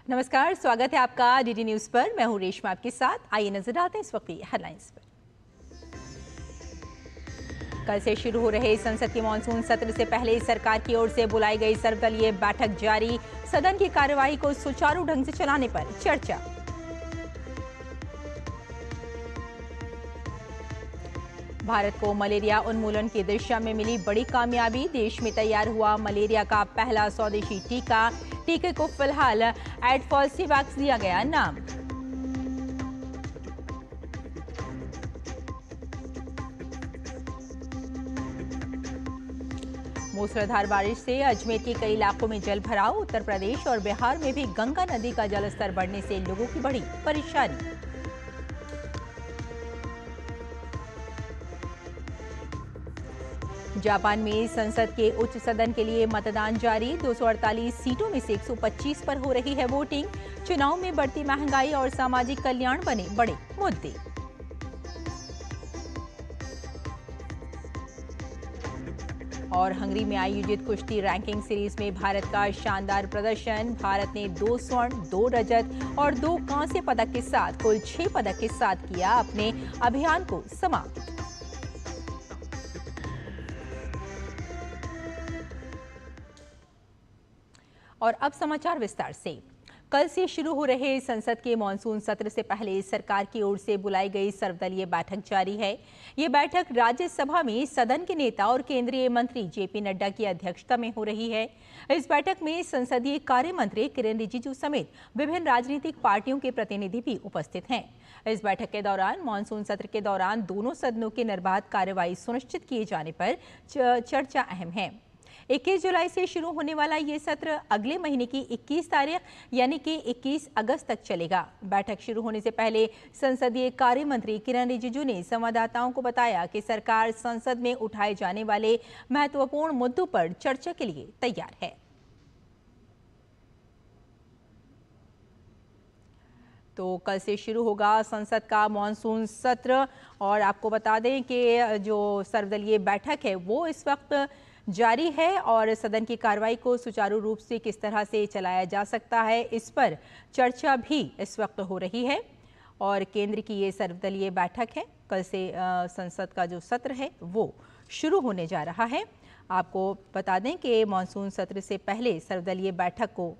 नमस्कार, स्वागत है आपका डीडी न्यूज पर। मैं हूं रेशमा आपके साथ। आइए नजर डालते हैं इस वक्त की हेडलाइंस पर। कल से शुरू हो रहे संसद के मानसून सत्र से पहले सरकार की ओर से बुलाई गई सर्वदलीय बैठक जारी। सदन की कार्यवाही को सुचारू ढंग से चलाने पर चर्चा। भारत को मलेरिया उन्मूलन की दिशा में मिली बड़ी कामयाबी। देश में तैयार हुआ मलेरिया का पहला स्वदेशी टीका। टीके को फिलहाल एडफॉल्सिवैक्स दिया गया नाम। मूसलाधार बारिश से अजमेर के कई इलाकों में जल भराव। उत्तर प्रदेश और बिहार में भी गंगा नदी का जलस्तर बढ़ने से लोगों की बढ़ी परेशानी। जापान में संसद के उच्च सदन के लिए मतदान जारी। 248 सीटों में से 125 पर हो रही है वोटिंग। चुनाव में बढ़ती महंगाई और सामाजिक कल्याण बने बड़े मुद्दे। और हंगरी में आयोजित कुश्ती रैंकिंग सीरीज में भारत का शानदार प्रदर्शन। भारत ने 2 स्वर्ण, 2 रजत और 2 कांस्य पदक के साथ कुल 6 पदक के साथ किया अपने अभियान को समाप्त। और अब समाचार विस्तार से। कल से शुरू हो रहे संसद के मानसून सत्र से पहले सरकार की ओर से बुलाई गई सर्वदलीय बैठक जारी है। ये बैठक राज्यसभा में सदन के नेता और केंद्रीय मंत्री जेपी नड्डा की अध्यक्षता में हो रही है। इस बैठक में संसदीय कार्य मंत्री किरेन रिजिजू समेत विभिन्न राजनीतिक पार्टियों के प्रतिनिधि भी उपस्थित हैं। इस बैठक के दौरान मानसून सत्र के दौरान दोनों सदनों की निर्बाध कार्रवाई सुनिश्चित किए जाने पर चर्चा अहम है। 21 जुलाई से शुरू होने वाला ये सत्र अगले महीने की 21 तारीख यानी कि 21 अगस्त तक चलेगा। बैठक शुरू होने से पहले संसदीय कार्य मंत्री किरेन रिजिजू ने संवाददाताओं को बताया कि सरकार संसद में उठाए जाने वाले महत्वपूर्ण मुद्दों पर चर्चा के लिए तैयार है। तो कल से शुरू होगा संसद का मानसून सत्र और आपको बता दें कि जो सर्वदलीय बैठक है वो इस वक्त जारी है और सदन की कार्रवाई को सुचारू रूप से किस तरह से चलाया जा सकता है इस पर चर्चा भी इस वक्त हो रही है। और केंद्र की ये सर्वदलीय बैठक है। कल से संसद का जो सत्र है वो शुरू होने जा रहा है। आपको बता दें कि मानसून सत्र से पहले सर्वदलीय बैठक को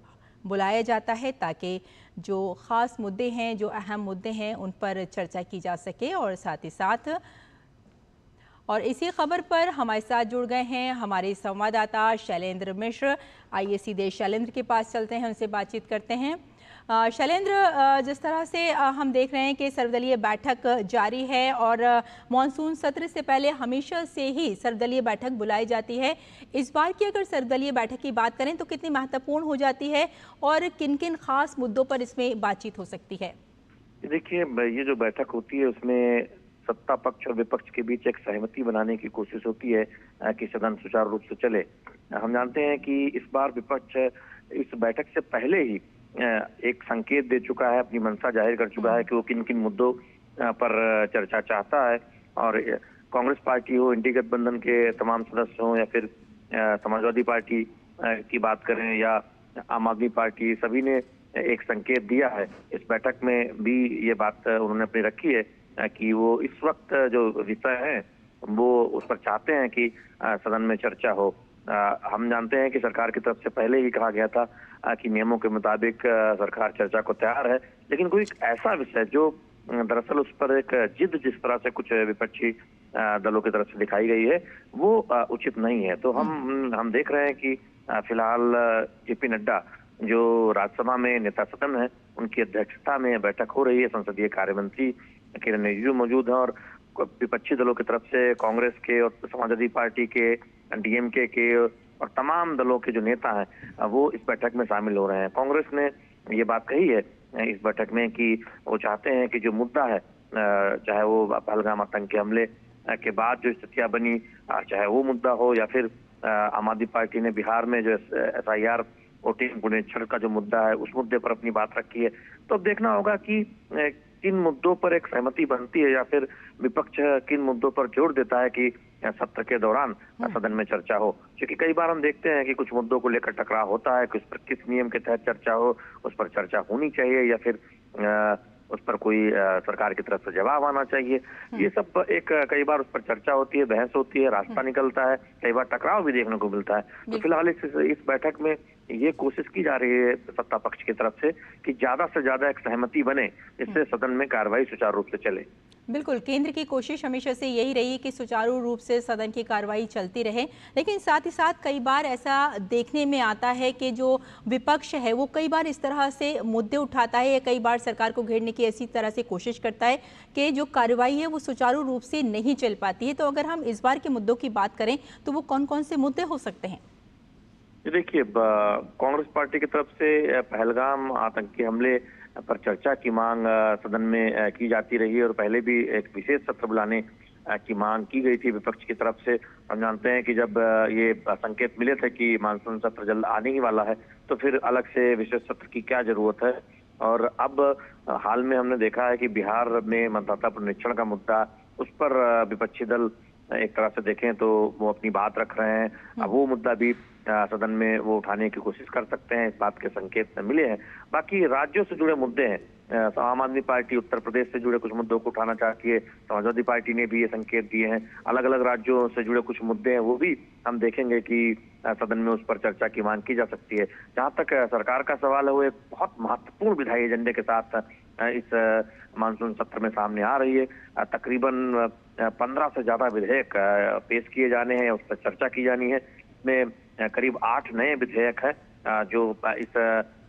बुलाया जाता है ताकि जो ख़ास मुद्दे हैं, जो अहम मुद्दे हैं उन पर चर्चा की जा सके। और साथ ही साथ और इसी खबर पर हमारे साथ जुड़ गए हैं हमारे संवाददाता शैलेंद्र मिश्र। आइए सीधे शैलेंद्र के पास चलते हैं, उनसे बातचीत करते हैं। शैलेंद्र, जिस तरह से हम देख रहे हैं कि सर्वदलीय बैठक जारी है और मानसून सत्र से पहले हमेशा से ही सर्वदलीय बैठक बुलाई जाती है। इस बार की अगर सर्वदलीय बैठक की बात करें तो कितनी महत्वपूर्ण हो जाती है और किन किन खास मुद्दों पर इसमें बातचीत हो सकती है? देखिए, ये जो बैठक होती है उसमें सत्ता पक्ष और विपक्ष के बीच एक सहमति बनाने की कोशिश होती है कि सदन सुचारू रूप से चले। हम जानते हैं कि इस बार विपक्ष इस बैठक से पहले ही एक संकेत दे चुका है, अपनी मंशा जाहिर कर चुका है कि वो किन किन मुद्दों पर चर्चा चाहता है। और कांग्रेस पार्टी हो, इंडी गठबंधन के तमाम सदस्य हों या फिर समाजवादी पार्टी की बात करें या आम आदमी पार्टी, सभी ने एक संकेत दिया है। इस बैठक में भी ये बात उन्होंने अपनी रखी है कि वो इस वक्त जो विषय है वो उस पर चाहते हैं कि सदन में चर्चा हो। हम जानते हैं कि सरकार की तरफ से पहले ही कहा गया था कि नियमों के मुताबिक सरकार चर्चा को तैयार है, लेकिन कोई ऐसा विषय जो दरअसल उस पर एक जिद जिस तरह से कुछ विपक्षी दलों की तरफ से दिखाई गई है वो उचित नहीं है। तो हम देख रहे हैं कि फिलहाल जेपी नड्डा जो राज्यसभा में नेता सदन है उनकी अध्यक्षता में बैठक हो रही है। संसदीय कार्य मंत्री किरेन रिजिजू मौजूद हैं और विपक्षी दलों की तरफ से कांग्रेस के और समाजवादी पार्टी के, डीएमके के और तमाम दलों के जो नेता हैं वो इस बैठक में शामिल हो रहे हैं। कांग्रेस ने ये बात कही है इस बैठक में कि वो चाहते हैं कि जो मुद्दा है, चाहे वो पहलगाम आतंकी हमले के बाद जो स्थितियां बनी, चाहे वो मुद्दा हो या फिर आम आदमी पार्टी ने बिहार में जो SIR वोटिंग पुनरीक्षण का जो मुद्दा है उस मुद्दे पर अपनी बात रखी है। तो अब देखना होगा कि किन मुद्दों पर एक सहमति बनती है या फिर विपक्ष किन मुद्दों पर जोर देता है कि सत्र के दौरान सदन में चर्चा हो। क्योंकि कई बार हम देखते हैं कि कुछ मुद्दों को लेकर टकराव होता है कि उस पर किस नियम के तहत चर्चा हो, उस पर चर्चा होनी चाहिए या फिर उस पर कोई सरकार की तरफ से जवाब आना चाहिए। ये सब एक कई बार उस पर चर्चा होती है, बहस होती है, रास्ता निकलता है, कई बार टकराव भी देखने को मिलता है। तो फिलहाल इस बैठक में ये कोशिश की जा रही है सत्ता पक्ष की तरफ से कि ज्यादा से ज्यादा एक सहमति बने, जिससे सदन में कार्रवाई सुचारू रूप से चले। बिल्कुल, केंद्र की कोशिश हमेशा से यही रही है कि सुचारू रूप से सदन की कार्रवाई चलती रहे, लेकिन साथ ही साथ कई बार ऐसा देखने में आता है कि जो विपक्ष है वो कई बार इस तरह से मुद्दे उठाता है या कई बार सरकार को घेरने की ऐसी तरह से कोशिश करता है कि जो कार्रवाई है वो सुचारू रूप से नहीं चल पाती है। तो अगर हम इस बार के मुद्दों की बात करें तो वो कौन कौन से मुद्दे हो सकते हैं? देखिए, कांग्रेस पार्टी की तरफ से पहलगाम आतंकी हमले पर चर्चा की मांग सदन में की जाती रही है और पहले भी एक विशेष सत्र बुलाने की मांग की गई थी विपक्ष की तरफ से। हम जानते हैं कि जब ये संकेत मिले थे कि मानसून सत्र जल्द आने ही वाला है तो फिर अलग से विशेष सत्र की क्या जरूरत है। और अब हाल में हमने देखा है कि बिहार में मतदाता पुनरीक्षण का मुद्दा, उस पर विपक्षी दल एक तरह से देखें तो वो अपनी बात रख रहे हैं। अब वो मुद्दा भी सदन में वो उठाने की कोशिश कर सकते हैं, इस बात के संकेत मिले हैं। बाकी राज्यों से जुड़े मुद्दे हैं, आम आदमी पार्टी उत्तर प्रदेश से जुड़े कुछ मुद्दों को उठाना चाहती है, समाजवादी पार्टी ने भी ये संकेत दिए हैं। अलग अलग राज्यों से जुड़े कुछ मुद्दे हैं, वो भी हम देखेंगे कि सदन में उस पर चर्चा की मांग की जा सकती है। जहाँ तक सरकार का सवाल है, वो एक बहुत महत्वपूर्ण विधायी एजेंडे के साथ इस मानसून सत्र में सामने आ रही है। तकरीबन 15 से ज्यादा विधेयक पेश किए जाने हैं, उस पर चर्चा की जानी है। इसमें करीब 8 नए विधेयक हैं जो इस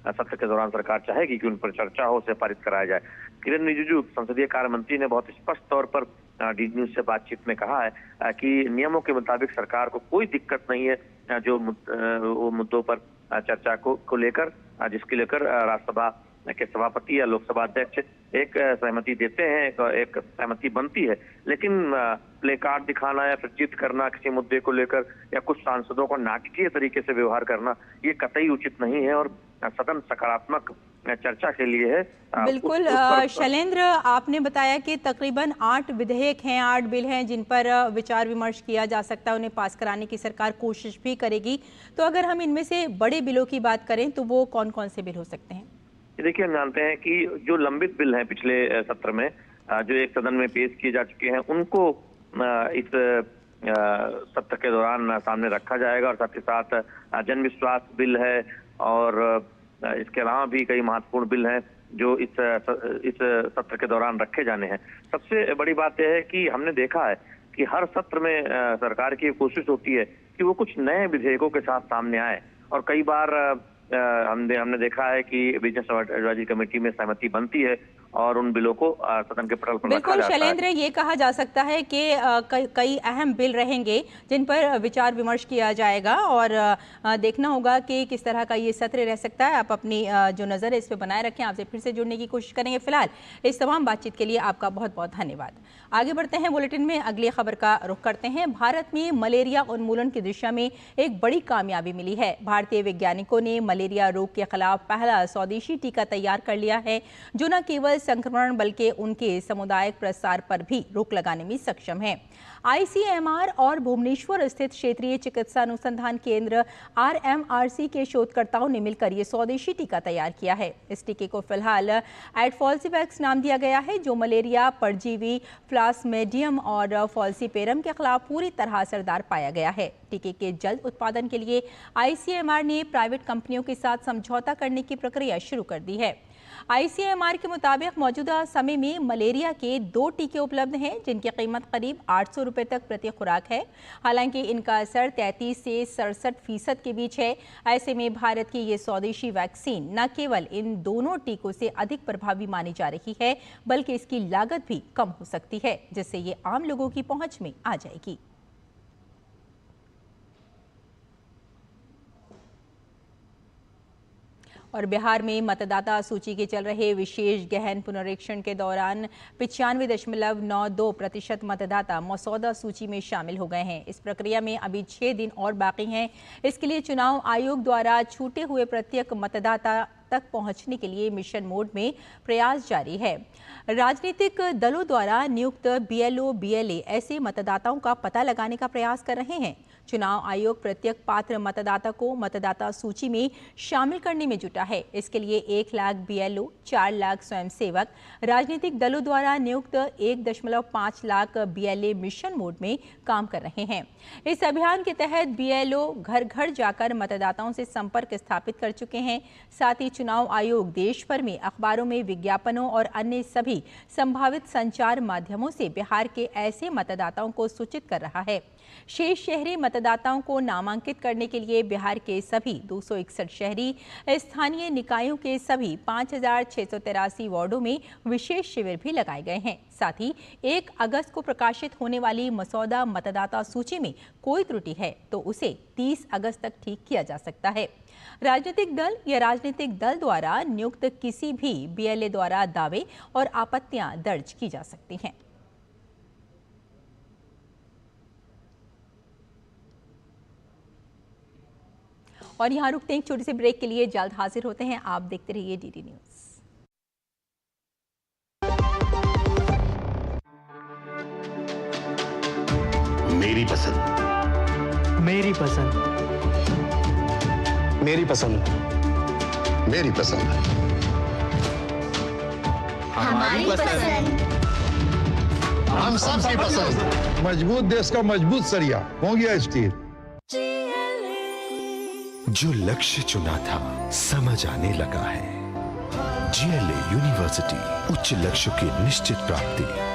सत्र के दौरान सरकार चाहेगी कि उन पर चर्चा हो, उसे पारित कराया जाए। किरेन रिजिजू संसदीय कार्य मंत्री ने बहुत स्पष्ट तौर पर डीडी न्यूज से बातचीत में कहा है कि नियमों के मुताबिक सरकार को कोई दिक्कत नहीं है जो वो मुद्दों पर चर्चा को लेकर जिसके लेकर राज्यसभा के सभापति या लोकसभा अध्यक्ष एक सहमति देते हैं, एक सहमति बनती है। लेकिन प्ले कार्ड दिखाना या फिर जिद करना किसी मुद्दे को लेकर या कुछ सांसदों को नाटकीय तरीके से व्यवहार करना, ये कतई उचित नहीं है और सदन सकारात्मक चर्चा के लिए है। बिल्कुल शैलेंद्र, आपने बताया कि तकरीबन 8 विधेयक हैं, 8 बिल हैं जिन पर विचार विमर्श किया जा सकता है, उन्हें पास कराने की सरकार कोशिश भी करेगी। तो अगर हम इनमें से बड़े बिलों की बात करें तो वो कौन कौन से बिल हो सकते हैं? देखिए, हम जानते हैं कि जो लंबित बिल हैं पिछले सत्र में जो एक सदन में पेश किए जा चुके हैं, उनको इस सत्र के दौरान सामने रखा जाएगा और साथ ही साथ जन विश्वास बिल है और इसके अलावा भी कई महत्वपूर्ण बिल हैं जो इस सत्र के दौरान रखे जाने हैं। सबसे बड़ी बात यह है कि हमने देखा है कि हर सत्र में सरकार की कोशिश होती है कि वो कुछ नए विधेयकों के साथ सामने आए और कई बार हमने देखा है कि बिजनेस एडवाइजरी कमेटी में सहमति बनती है और उन बिलों को सदन के पटल पर रखा जाता है। बिल्कुल शैलेंद्र, ये कहा जा सकता है कि कई अहम बिल रहेंगे जिन पर विचार विमर्श किया जाएगा और देखना होगा कि किस तरह का ये सत्र रह सकता है। आप अपनी जो नज़र है इस पर बनाए रखें। आपसे फिर से जुड़ने की कोशिश करेंगे। फिलहाल इस तमाम बातचीत के लिए आपका बहुत बहुत धन्यवाद। आगे बढ़ते हैं, बुलेटिन में अगली खबर का रुख करते हैं। भारत में मलेरिया उन्मूलन की दिशा में एक बड़ी कामयाबी मिली है। भारतीय वैज्ञानिकों ने मलेरिया रोग के खिलाफ पहला स्वदेशी टीका तैयार कर लिया है जो न केवल संक्रमण बल्कि उनके सामुदायिक प्रसार पर भी रोक लगाने में सक्षम है। आईसीएमआर और भुवनेश्वर स्थित क्षेत्रीय चिकित्सा अनुसंधान केंद्र आरएमआरसी के शोधकर्ताओं ने मिलकर ये स्वदेशी टीका तैयार किया है। इस टीके को फिलहाल एडफॉल्सीवैक्स नाम दिया गया है जो मलेरिया, परजीवी प्लाज्मोडियम और फॉल्सीपेरम के खिलाफ पूरी तरह असरदार पाया गया है। टीके के जल्द उत्पादन के लिए आईसीएमआर ने प्राइवेट कंपनियों के साथ समझौता करने की प्रक्रिया शुरू कर दी है। आईसीएमआर के मुताबिक मौजूदा समय में मलेरिया के 2 टीके उपलब्ध हैं जिनकी कीमत करीब 800 रुपये तक प्रति खुराक है। हालांकि इनका असर 33 से 67% के बीच है। ऐसे में भारत की ये स्वदेशी वैक्सीन न केवल इन दोनों टीकों से अधिक प्रभावी मानी जा रही है बल्कि इसकी लागत भी कम हो सकती है जिससे ये आम लोगों की पहुंच में आ जाएगी। और बिहार में मतदाता सूची के चल रहे विशेष गहन पुनरीक्षण के दौरान 95.92% मतदाता मसौदा सूची में शामिल हो गए हैं। इस प्रक्रिया में अभी 6 दिन और बाकी हैं। इसके लिए चुनाव आयोग द्वारा छूटे हुए प्रत्येक मतदाता तक पहुंचने के लिए मिशन मोड में प्रयास जारी है। राजनीतिक दलों द्वारा नियुक्त BLO, BLA ऐसे मतदाताओं का पता लगाने का प्रयास कर रहे हैं। चुनाव आयोग प्रत्येक पात्र मतदाता को मतदाता सूची में शामिल करने में जुटा है। इसके लिए 1 लाख BLO, 4 लाख स्वयंसेवक, राजनीतिक दलों द्वारा नियुक्त 1.5 लाख BLA मिशन मोड में काम कर रहे हैं। इस अभियान के तहत BLO घर घर जाकर मतदाताओं से संपर्क स्थापित कर चुके हैं। साथ ही चुनाव आयोग देश भर में अखबारों में विज्ञापनों और अन्य सभी संभावित संचार माध्यमों से बिहार के ऐसे मतदाताओं को सूचित कर रहा है। शेष शहरी मतदाताओं को नामांकित करने के लिए बिहार के सभी 261 शहरी स्थानीय निकायों के सभी 5,683 वार्डों में विशेष शिविर भी लगाए गए हैं। साथ ही 1 अगस्त को प्रकाशित होने वाली मसौदा मतदाता सूची में कोई त्रुटि है तो उसे 30 अगस्त तक ठीक किया जा सकता है। राजनीतिक दल या राजनीतिक दल द्वारा नियुक्त किसी भी BLA द्वारा दावे और आपत्तियां दर्ज की जा सकती हैं। और यहाँ रुकते हैं एक छोटे से ब्रेक के लिए, जल्द हाजिर होते हैं। आप देखते रहिए DD न्यूज़। मेरी पसंद, मेरी पसंद, मेरी पसंद, मेरी पसंद, हमारी पसंद, हम सबकी पसंद। मजबूत देश का मजबूत सरिया हो गया स्टील। जो लक्ष्य चुना था समझ आने लगा है। GLA यूनिवर्सिटी, उच्च लक्ष्य की निश्चित प्राप्ति।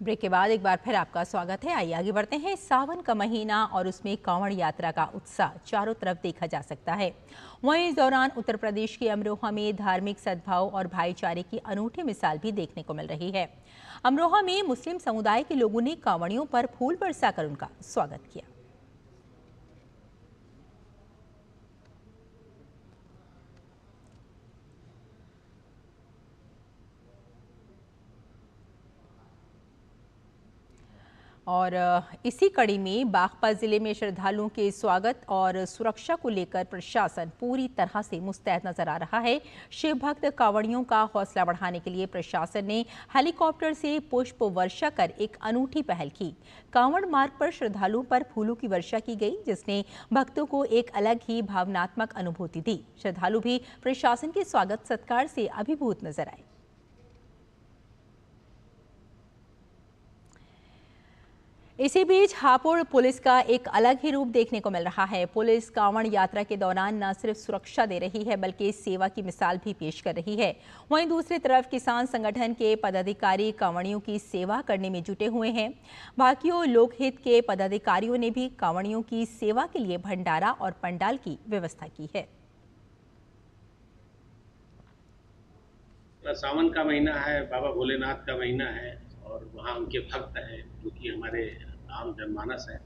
ब्रेक के बाद एक बार फिर आपका स्वागत है। आइए आगे बढ़ते हैं। सावन का महीना और उसमें कांवड़ यात्रा का उत्साह चारों तरफ देखा जा सकता है। वहीं इस दौरान उत्तर प्रदेश के अमरोहा में धार्मिक सद्भाव और भाईचारे की अनूठी मिसाल भी देखने को मिल रही है। अमरोहा में मुस्लिम समुदाय के लोगों ने कांवड़ियों पर फूल बरसाकर उनका स्वागत किया। और इसी कड़ी में बागपत जिले में श्रद्धालुओं के स्वागत और सुरक्षा को लेकर प्रशासन पूरी तरह से मुस्तैद नजर आ रहा है। शिव भक्त कांवड़ियों का हौसला बढ़ाने के लिए प्रशासन ने हेलीकॉप्टर से पुष्प वर्षा कर एक अनूठी पहल की। कांवड़ मार्ग पर श्रद्धालुओं पर फूलों की वर्षा की गई, जिसने भक्तों को एक अलग ही भावनात्मक अनुभूति दी। श्रद्धालु भी प्रशासन के स्वागत सत्कार से अभिभूत नजर आए। इसी बीच हापुड़ पुलिस का एक अलग ही रूप देखने को मिल रहा है। पुलिस कांवड़ यात्रा के दौरान न सिर्फ सुरक्षा दे रही है बल्कि सेवा की मिसाल भी पेश कर रही है। वहीं दूसरी तरफ किसान संगठन के पदाधिकारी कांवड़ियों की सेवा करने में जुटे हुए हैं। भाकियों लोकहित के पदाधिकारियों ने भी कांवड़ियों की सेवा के लिए भंडारा और पंडाल की व्यवस्था की है। सावन का महीना है, बाबा भोलेनाथ का महीना है और वहाँ उनके भक्त हैं जो कि हमारे आम जनमानस है।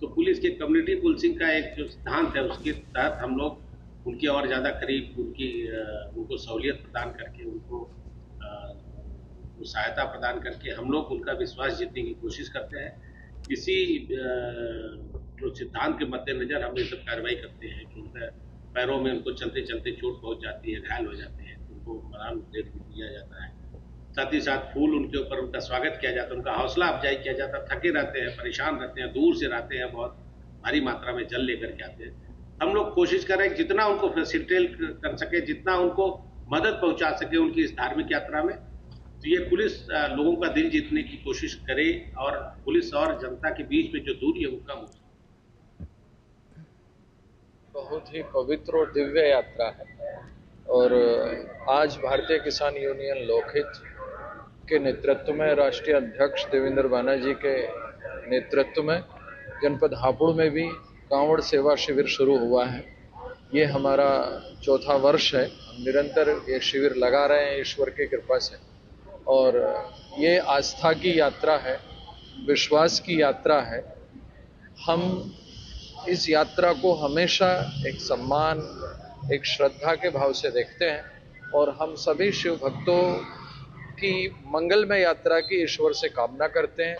तो पुलिस के कम्युनिटी पुलिसिंग का एक जो सिद्धांत है उसके तहत हम लोग उनके और ज़्यादा करीब उनको सहूलियत प्रदान करके उनको सहायता प्रदान करके हम लोग उनका विश्वास जीतने की कोशिश करते हैं। इसी जो सिद्धांत के मद्देनजर हम ये सब कार्रवाई करते हैं कि उनके पैरों में उनको चलते चलते चोट पहुँच जाती है, घायल हो जाते हैं, तो उनको मरान दे दिया जाता है। साथ ही साथ फूल उनके ऊपर उनका स्वागत किया जाता है, उनका हौसला अफजाई किया जाता है। थके रहते हैं, परेशान रहते हैं, दूर से रहते हैं, बहुत भारी मात्रा में जल लेकर के आते हैं। हम लोग कोशिश कर रहे हैं जितना उनको फैसिलिटेट कर सके, जितना उनको मदद पहुंचा सके उनकी इस धार्मिक यात्रा में। तो ये पुलिस लोगों का दिल जीतने की कोशिश करे और पुलिस और जनता के बीच में जो दूरी है वो कम हो। बहुत ही पवित्र और दिव्य यात्रा है और आज भारतीय किसान यूनियन लोकहित के नेतृत्व में, राष्ट्रीय अध्यक्ष देवेंद्र बानाजी के नेतृत्व में जनपद हापुड़ में भी कांवड़ सेवा शिविर शुरू हुआ है। ये हमारा चौथा वर्ष है। हम निरंतर ये शिविर लगा रहे हैं ईश्वर की कृपा से और ये आस्था की यात्रा है, विश्वास की यात्रा है। हम इस यात्रा को हमेशा एक सम्मान, एक श्रद्धा के भाव से देखते हैं और हम सभी शिव भक्तों की मंगलमय यात्रा की ईश्वर से कामना करते हैं।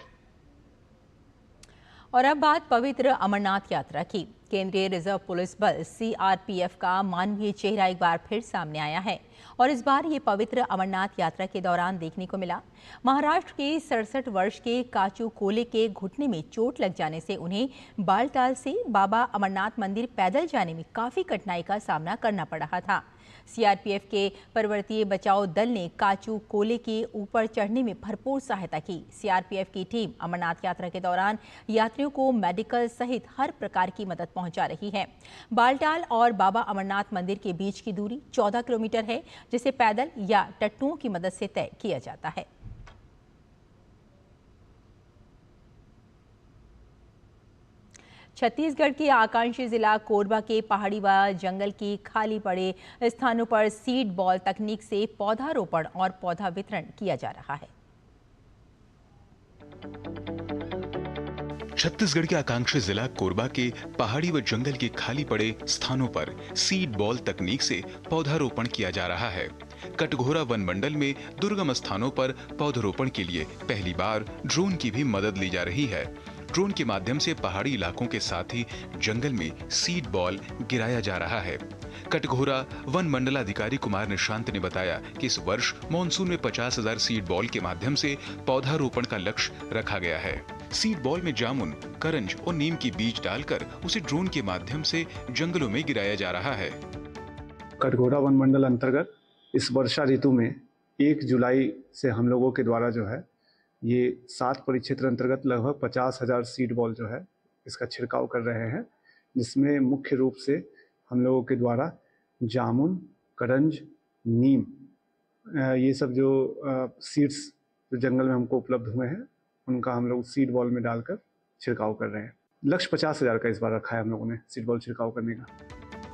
और अब बात पवित्र अमरनाथ यात्रा की। केंद्रीय रिजर्व पुलिस बल CRPF का मानवीय चेहरा एक बार फिर सामने आया है और इस बार ये पवित्र अमरनाथ यात्रा के दौरान देखने को मिला। महाराष्ट्र के 67 वर्ष के काचू कोले के घुटने में चोट लग जाने से उन्हें बालटाल से बाबा अमरनाथ मंदिर पैदल जाने में काफी कठिनाई का सामना करना पड़ रहा था। CRPF के पर्वतीय बचाव दल ने काचू कोले के ऊपर चढ़ने में भरपूर सहायता की। CRPF की टीम अमरनाथ यात्रा के दौरान यात्रियों को मेडिकल सहित हर प्रकार की मदद पहुंचा रही है। बालटाल और बाबा अमरनाथ मंदिर के बीच की दूरी 14 किलोमीटर है, जिसे पैदल या टट्टुओं की मदद से तय किया जाता है। छत्तीसगढ़ के आकांक्षी जिला कोरबा के पहाड़ी व जंगल की खाली पड़े स्थानों पर सीड बॉल तकनीक से पौधारोपण और पौधा वितरण किया जा रहा है। छत्तीसगढ़ के आकांक्षी जिला कोरबा के पहाड़ी व जंगल के खाली पड़े स्थानों पर सीड बॉल तकनीक से पौधारोपण किया जा रहा है। कटघोरा वन मंडल में दुर्गम स्थानों पर पौधारोपण के लिए पहली बार ड्रोन की भी मदद ली जा रही है। ड्रोन के माध्यम से पहाड़ी इलाकों के साथ ही जंगल में सीड बॉल गिराया जा रहा है। कटघोरा वन मंडलाधिकारी कुमार निशांत ने बताया कि इस वर्ष मॉनसून में 50,000 सीड बॉल के माध्यम से पौधारोपण का लक्ष्य रखा गया है। सीड बॉल में जामुन, करंज और नीम की बीज डालकर उसे ड्रोन के माध्यम से जंगलों में गिराया जा रहा है। कटघोरा वन मंडल अंतर्गत इस वर्षा ऋतु में 1 जुलाई से हम लोगों के द्वारा जो है ये 7 परिक्षेत्र अंतर्गत लगभग 50,000 सीड बॉल जो है इसका छिड़काव कर रहे हैं, जिसमें मुख्य रूप से हम लोगों के द्वारा जामुन, करंज, नीम ये सब जो सीड्स जो जंगल में हमको उपलब्ध हुए हैं उनका हम लोग सीड बॉल में डालकर छिड़काव कर रहे हैं। लक्ष्य 50,000 का इस बार रखा है हम लोगों ने सीड बॉल छिड़काव करने का।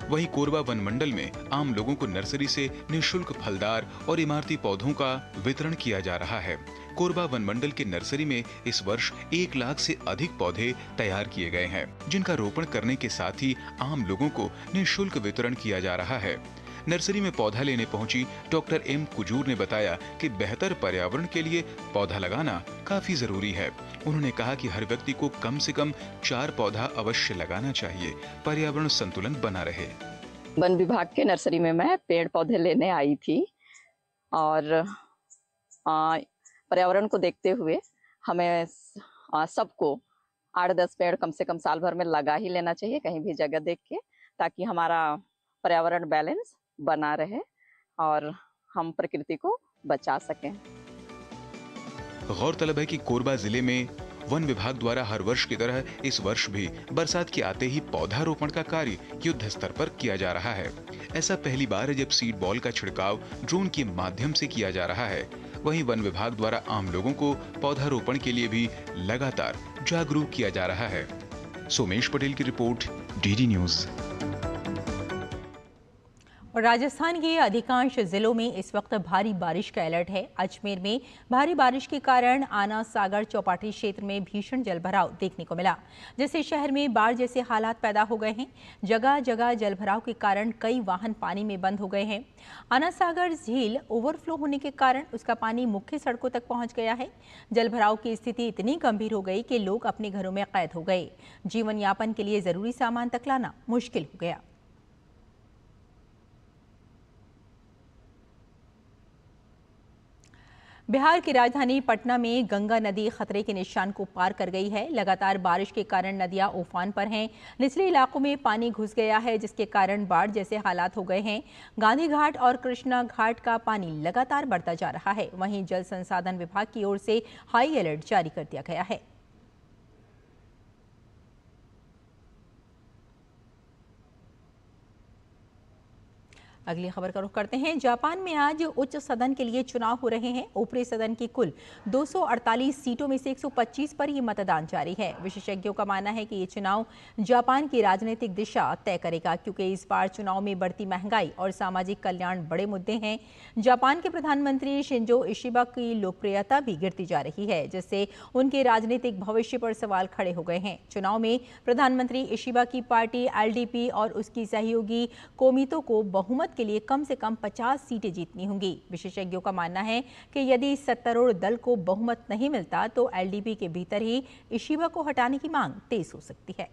वहीं कोरबा वन मंडल में आम लोगों को नर्सरी से निःशुल्क फलदार और इमारती पौधों का वितरण किया जा रहा है। कोरबा वन मंडल के नर्सरी में इस वर्ष 1 लाख से अधिक पौधे तैयार किए गए हैं, जिनका रोपण करने के साथ ही आम लोगों को निःशुल्क वितरण किया जा रहा है। नर्सरी में पौधा लेने पहुंची डॉक्टर M कुजूर ने बताया कि बेहतर पर्यावरण के लिए पौधा लगाना काफी जरूरी है। उन्होंने कहा कि हर व्यक्ति को कम से कम 4 पौधा अवश्य लगाना चाहिए, पर्यावरण संतुलन बना रहे। वन विभाग के नर्सरी में मैं पेड़ पौधे लेने आई थी और पर्यावरण को देखते हुए हमें सबको 8-10 पेड़ कम से कम साल भर में लगा ही लेना चाहिए, कहीं भी जगह देख के, ताकि हमारा पर्यावरण बैलेंस बना रहे और हम प्रकृति को बचा सकें। गौरतलब है कि कोरबा जिले में वन विभाग द्वारा हर वर्ष की तरह इस वर्ष भी बरसात के आते ही पौधारोपण का कार्य युद्ध स्तर पर किया जा रहा है। ऐसा पहली बार है जब सीड बॉल का छिड़काव ड्रोन के माध्यम से किया जा रहा है। वहीं वन विभाग द्वारा आम लोगों को पौधारोपण के लिए भी लगातार जागरूक किया जा रहा है। सोमेश पटेल की रिपोर्ट, DD न्यूज। और राजस्थान के अधिकांश जिलों में इस वक्त भारी बारिश का अलर्ट है। अजमेर में भारी बारिश के कारण आना सागर चौपाटी क्षेत्र में भीषण जलभराव देखने को मिला, जिससे शहर में बाढ़ जैसे हालात पैदा हो गए हैं। जगह जगह जलभराव के कारण कई वाहन पानी में बंद हो गए हैं। आना सागर झील ओवरफ्लो होने के कारण उसका पानी मुख्य सड़कों तक पहुंच गया है। जलभराव की स्थिति इतनी गंभीर हो गई कि लोग अपने घरों में कैद हो गए। जीवन यापन के लिए जरूरी सामान तक लाना मुश्किल हो गया। बिहार की राजधानी पटना में गंगा नदी खतरे के निशान को पार कर गई है। लगातार बारिश के कारण नदियां उफान पर हैं। निचले इलाकों में पानी घुस गया है, जिसके कारण बाढ़ जैसे हालात हो गए हैं। गांधी घाट और कृष्णा घाट का पानी लगातार बढ़ता जा रहा है। वहीं जल संसाधन विभाग की ओर से हाई अलर्ट जारी कर दिया गया है। अगली खबर का रुख करते हैं। जापान में आज उच्च सदन के लिए चुनाव हो रहे हैं। ऊपरी सदन की कुल 248 सीटों में से 125 पर यह मतदान जारी है। विशेषज्ञों का मानना है कि ये चुनाव जापान की राजनीतिक दिशा तय करेगा, क्योंकि इस बार चुनाव में बढ़ती महंगाई और सामाजिक कल्याण बड़े मुद्दे हैं। जापान के प्रधानमंत्री शिंजो इशिबा की लोकप्रियता भी गिरती जा रही है, जिससे उनके राजनीतिक भविष्य पर सवाल खड़े हो गए हैं। चुनाव में प्रधानमंत्री इशिबा की पार्टी LDP और उसकी सहयोगी कोमितो को बहुमत के लिए कम से कम 50 सीटें जीतनी होंगी। विशेषज्ञों का मानना है कि यदि सत्तारूढ़ दल को बहुमत नहीं मिलता तो LDP के भीतर ही इशिबा को हटाने की मांग तेज हो सकती है।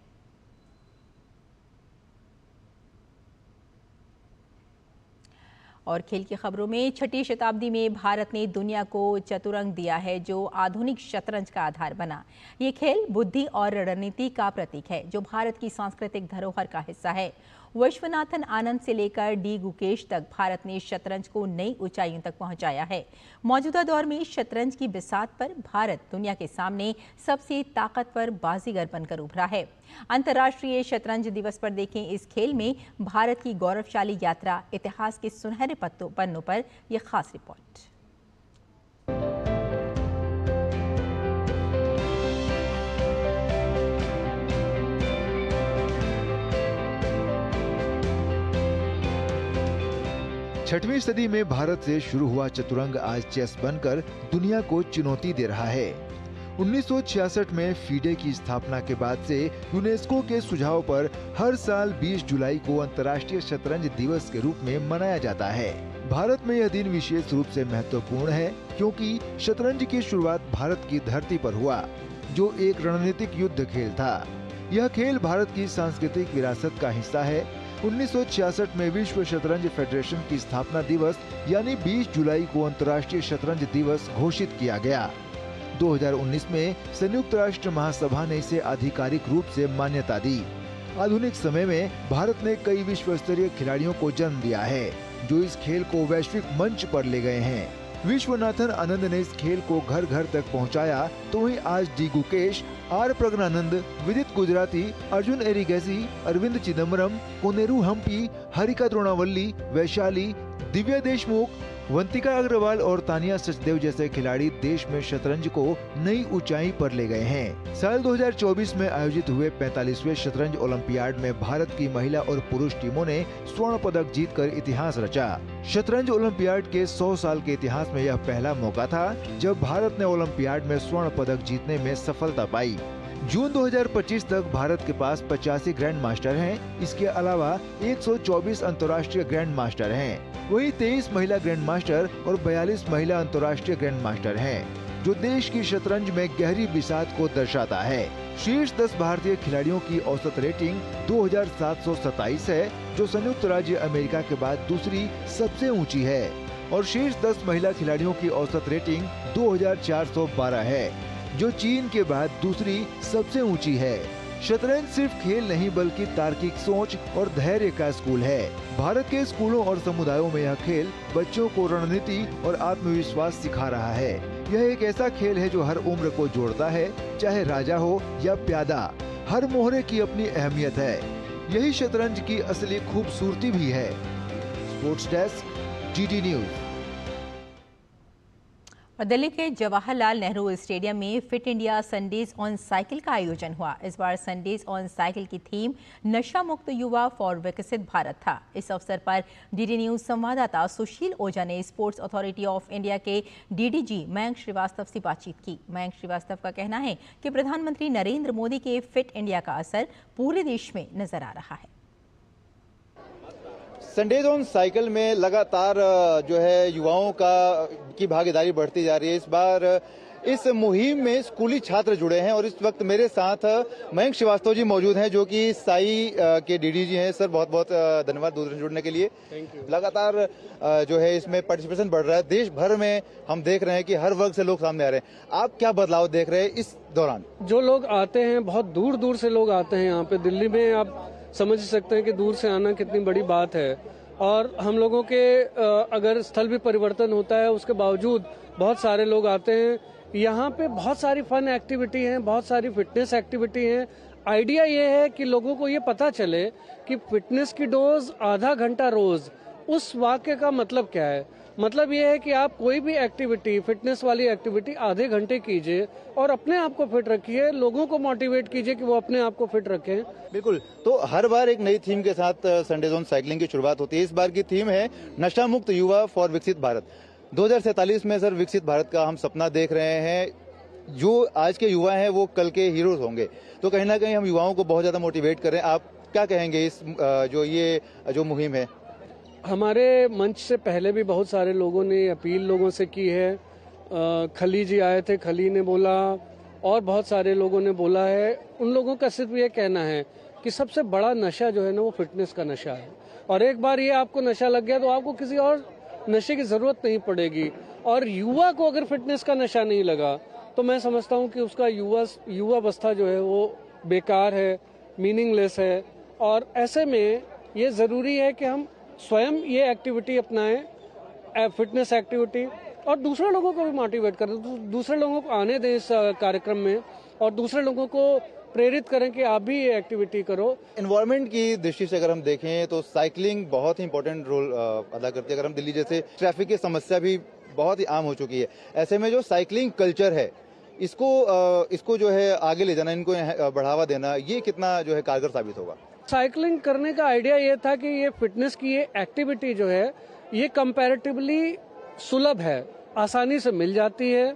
और खेल की खबरों में 6वीं शताब्दी में भारत ने दुनिया को चतुरंग दिया है, जो आधुनिक शतरंज का आधार बना। ये खेल बुद्धि और रणनीति का प्रतीक है, जो भारत की सांस्कृतिक धरोहर का हिस्सा है। विश्वनाथन आनंद से लेकर डी गुकेश तक भारत ने शतरंज को नई ऊंचाइयों तक पहुंचाया है। मौजूदा दौर में शतरंज की बिसात पर भारत दुनिया के सामने सबसे ताकतवर बाजीगर बनकर उभरा है। अंतर्राष्ट्रीय शतरंज दिवस पर देखें इस खेल में भारत की गौरवशाली यात्रा, इतिहास के सुनहरे पन्नों पर यह खास रिपोर्ट। छठवीं सदी में भारत से शुरू हुआ चतुरंग आज चेस बनकर दुनिया को चुनौती दे रहा है। 1966 में फीडे की स्थापना के बाद से यूनेस्को के सुझाव पर हर साल 20 जुलाई को अंतर्राष्ट्रीय शतरंज दिवस के रूप में मनाया जाता है। भारत में यह दिन विशेष रूप से महत्वपूर्ण है क्योंकि शतरंज की शुरुआत भारत की धरती पर हुआ, जो एक रणनीतिक युद्ध खेल था। यह खेल भारत की सांस्कृतिक विरासत का हिस्सा है। 1966 में विश्व शतरंज फेडरेशन की स्थापना दिवस यानी 20 जुलाई को अंतर्राष्ट्रीय शतरंज दिवस घोषित किया गया। 2019 में संयुक्त राष्ट्र महासभा ने इसे आधिकारिक रूप से मान्यता दी। आधुनिक समय में भारत ने कई विश्व स्तरीय खिलाड़ियों को जन्म दिया है, जो इस खेल को वैश्विक मंच पर ले गए हैं। विश्वनाथन आनंद ने इस खेल को घर घर तक पहुंचाया, तो वहीं आज डी गुकेश, आर प्रज्ञानंद, विदित गुजराती, अर्जुन एरिगैसी, अरविंद चिदम्बरम, कोनेरू हम्पी, हरिका द्रोणावल्ली, वैशाली, दिव्या देशमुख, वंतिका अग्रवाल और तानिया सचदेव जैसे खिलाड़ी देश में शतरंज को नई ऊंचाई पर ले गए हैं। साल 2024 में आयोजित हुए 45वें शतरंज ओलंपियाड में भारत की महिला और पुरुष टीमों ने स्वर्ण पदक जीतकर इतिहास रचा। शतरंज ओलंपियाड के 100 साल के इतिहास में यह पहला मौका था जब भारत ने ओलंपियाड में स्वर्ण पदक जीतने में सफलता पाई। जून 2025 तक भारत के पास 85 ग्रैंड मास्टर हैं। इसके अलावा 124 अंतर्राष्ट्रीय ग्रैंड मास्टर हैं। वहीं 23 महिला ग्रैंड मास्टर और 42 महिला अंतर्राष्ट्रीय ग्रैंड मास्टर हैं, जो देश की शतरंज में गहरी बिसात को दर्शाता है। शीर्ष 10 भारतीय खिलाड़ियों की औसत रेटिंग 2727 है, जो संयुक्त राज्य अमेरिका के बाद दूसरी सबसे ऊंची है, और शीर्ष 10 महिला खिलाड़ियों की औसत रेटिंग 2412 है, जो चीन के बाद दूसरी सबसे ऊंची है। शतरंज सिर्फ खेल नहीं बल्कि तार्किक सोच और धैर्य का स्कूल है। भारत के स्कूलों और समुदायों में यह खेल बच्चों को रणनीति और आत्मविश्वास सिखा रहा है। यह एक ऐसा खेल है जो हर उम्र को जोड़ता है, चाहे राजा हो या प्यादा। हर मोहरे की अपनी अहमियत है। यही शतरंज की असली खूबसूरती भी है। Sports desk, GT news. और दिल्ली के जवाहरलाल नेहरू स्टेडियम में fit India Sundays on cycle का आयोजन हुआ। इस बार संडेज ऑन साइकिल की थीम नशा मुक्त युवा फॉर विकसित भारत था। इस अवसर पर DD न्यूज संवाददाता सुशील ओझा ने स्पोर्ट्स अथॉरिटी ऑफ इंडिया के DDG मयंक श्रीवास्तव से बातचीत की। मयंक श्रीवास्तव का कहना है कि प्रधानमंत्री नरेंद्र मोदी के फिट इंडिया का असर पूरे देश में नजर आ रहा है। संडेज ऑन साइकिल में लगातार जो है युवाओं की भागीदारी बढ़ती जा रही है। इस बार इस मुहिम में स्कूली छात्र जुड़े हैं और इस वक्त मेरे साथ मयंक श्रीवास्तव जी मौजूद हैं, जो कि साई के DDG हैं। सर बहुत बहुत धन्यवाद दूरदर्शन से जुड़ने के लिए। लगातार जो है इसमें पार्टिसिपेशन बढ़ रहा है। देश भर में हम देख रहे हैं कि हर वर्ग से लोग सामने आ रहे हैं। आप क्या बदलाव देख रहे हैं इस दौरान? जो लोग आते हैं, बहुत दूर दूर से लोग आते हैं यहाँ पे। दिल्ली में आप समझ सकते हैं कि दूर से आना कितनी बड़ी बात है। और हम लोगों के अगर स्थल भी परिवर्तन होता है, उसके बावजूद बहुत सारे लोग आते हैं। यहाँ पे बहुत सारी फन एक्टिविटी हैं, बहुत सारी फिटनेस एक्टिविटी हैं। आइडिया ये है कि लोगों को ये पता चले कि फिटनेस की डोज आधा घंटा रोज, उस वाक्य का मतलब क्या है। मतलब ये है कि आप कोई भी एक्टिविटी, फिटनेस वाली एक्टिविटी आधे घंटे कीजिए और अपने आप को फिट रखिए, लोगों को मोटिवेट कीजिए कि वो अपने आप को फिट रखें। बिल्कुल। तो हर बार एक नई थीम के साथ संडेज ऑन साइकिलिंग की शुरुआत होती है। इस बार की थीम है नशा मुक्त युवा फॉर विकसित भारत। 2047 में सर विकसित भारत का हम सपना देख रहे हैं। जो आज के युवा हैं वो कल के हीरोज होंगे, तो कहीं ना कहीं हम युवाओं को बहुत ज्यादा मोटिवेट करें। आप क्या कहेंगे इस जो मुहिम है? हमारे मंच से पहले भी बहुत सारे लोगों ने अपील लोगों से की है। खली जी आए थे, खली ने बोला और बहुत सारे लोगों ने बोला है। उन लोगों का सिर्फ ये कहना है कि सबसे बड़ा नशा जो है ना वो फिटनेस का नशा है, और एक बार ये आपको नशा लग गया तो आपको किसी और नशे की ज़रूरत नहीं पड़ेगी। और युवा को अगर फिटनेस का नशा नहीं लगा तो मैं समझता हूँ कि उसका युवावस्था जो है वो बेकार है, मीनिंगलेस है। और ऐसे में ये ज़रूरी है कि हम स्वयं ये एक्टिविटी अपनाएं, फिटनेस एक्टिविटी, और दूसरे लोगों को भी मोटिवेट करें, दूसरे लोगों को आने दें इस कार्यक्रम में और दूसरे लोगों को प्रेरित करें कि आप भी ये एक्टिविटी करो। एनवायरनमेंट की दृष्टि से अगर हम देखें तो साइकिलिंग बहुत ही इंपॉर्टेंट रोल अदा करती है। अगर हम दिल्ली जैसे ट्रैफिक की समस्या भी बहुत ही आम हो चुकी है, ऐसे में जो साइकिलिंग कल्चर है इसको जो है आगे ले जाना, इनको बढ़ावा देना, ये कितना जो है कारगर साबित होगा? साइकिलिंग करने का आइडिया ये था कि ये फिटनेस की ये एक्टिविटी जो है ये कंपैरेटिवली सुलभ है, आसानी से मिल जाती है।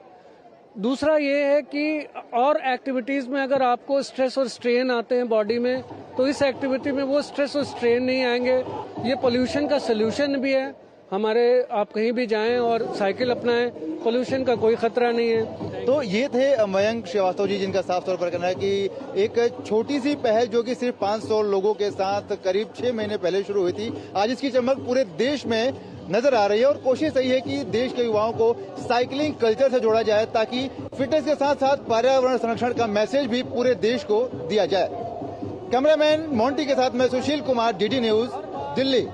दूसरा ये है कि और एक्टिविटीज़ में अगर आपको स्ट्रेस और स्ट्रेन आते हैं बॉडी में, तो इस एक्टिविटी में वो स्ट्रेस और स्ट्रेन नहीं आएंगे। ये पोल्यूशन का सलूशन भी है हमारे, आप कहीं भी जाएं और साइकिल अपनाएं, पोल्यूशन का कोई खतरा नहीं है। तो ये थे मयंक श्रीवास्तव जी, जिनका साफ तौर पर कहना है कि एक छोटी सी पहल जो कि सिर्फ 500 लोगों के साथ करीब 6 महीने पहले शुरू हुई थी, आज इसकी चमक पूरे देश में नजर आ रही है। और कोशिश यही है कि देश के युवाओं को साइकिलिंग कल्चर से जोड़ा जाए ताकि फिटनेस के साथ साथ पर्यावरण संरक्षण का मैसेज भी पूरे देश को दिया जाए। कैमरामैन मोंटी के साथ मैं सुशील कुमार, डीडी न्यूज, दिल्ली।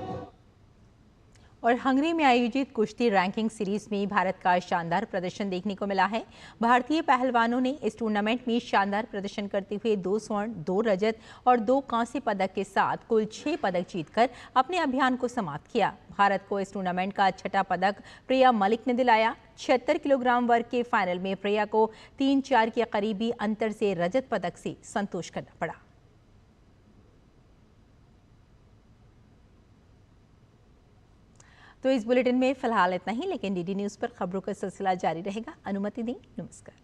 और हंगरी में आयोजित कुश्ती रैंकिंग सीरीज में भारत का शानदार प्रदर्शन देखने को मिला है। भारतीय पहलवानों ने इस टूर्नामेंट में शानदार प्रदर्शन करते हुए 2 स्वर्ण, 2 रजत और 2 कांस्य पदक के साथ कुल 6 पदक जीतकर अपने अभियान को समाप्त किया। भारत को इस टूर्नामेंट का 6ठा पदक प्रिया मलिक ने दिलाया। 76 किलोग्राम वर्ग के फाइनल में प्रिया को 3-4 के करीबी अंतर से रजत पदक से संतोष करना पड़ा। तो इस बुलेटिन में फिलहाल इतना ही, लेकिन डीडी न्यूज़ पर खबरों का सिलसिला जारी रहेगा। अनुमति दें, नमस्कार।